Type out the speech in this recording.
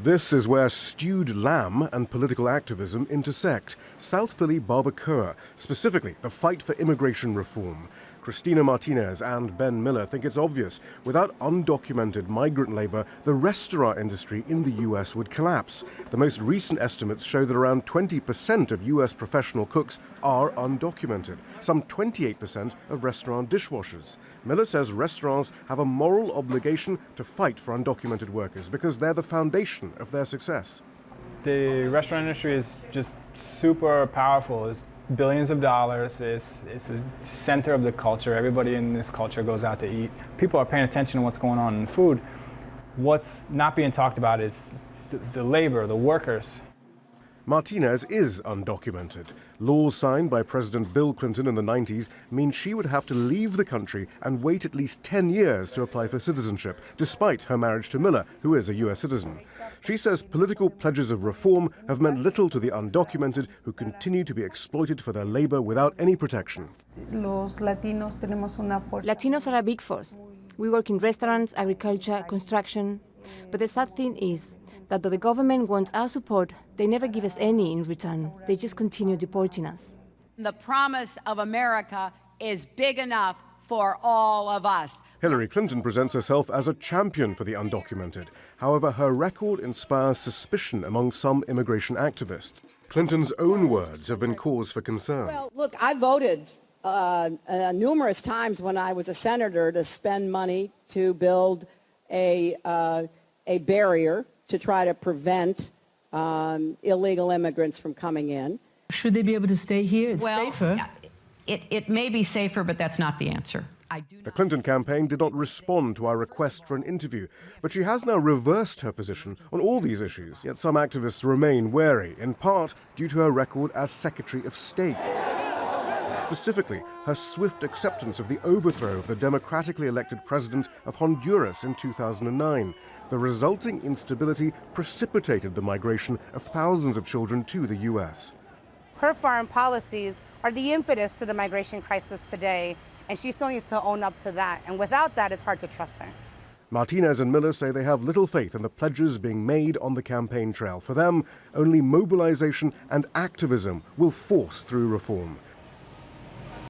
This is where stewed lamb and political activism intersect. South Philly barbacoa, specifically the fight for immigration reform. Christina Martinez and Ben Miller think it's obvious. Without undocumented migrant labor, the restaurant industry in the U.S. would collapse. The most recent estimates show that around 20% of U.S. professional cooks are undocumented, some 28% of restaurant dishwashers. Miller says restaurants have a moral obligation to fight for undocumented workers because they're the foundation of their success. The restaurant industry is just super powerful. It's billions of dollars. It's the center of the culture. Everybody in this culture goes out to eat. People are paying attention to what's going on in food. What's not being talked about is the labor, the workers. Martinez is undocumented. Laws signed by President Bill Clinton in the 90s mean she would have to leave the country and wait at least 10 years to apply for citizenship, despite her marriage to Miller, who is a U.S. citizen. She says political pledges of reform have meant little to the undocumented who continue to be exploited for their labor without any protection. Latinos are a big force. We work in restaurants, agriculture, construction. But the sad thing is that though the government wants our support, they never give us any in return. They just continue deporting us. The promise of America is big enough for all of us. Hillary Clinton presents herself as a champion for the undocumented. However, her record inspires suspicion among some immigration activists. Clinton's own words have been cause for concern. Well, look, I voted numerous times when I was a senator to spend money to build a barrier to try to prevent illegal immigrants from coming in. Should they be able to stay here? It's safer. It may be safer, but that's not the answer. The Clinton campaign did not respond to our request for an interview, but she has now reversed her position on all these issues. Yet some activists remain wary, in part due to her record as Secretary of State. Specifically, her swift acceptance of the overthrow of the democratically elected president of Honduras in 2009. The resulting instability precipitated the migration of thousands of children to the U.S. Her foreign policies are the impetus to the migration crisis today, and she still needs to own up to that. And without that, it's hard to trust her. Martinez and Miller say they have little faith in the pledges being made on the campaign trail. For them, only mobilization and activism will force through reform.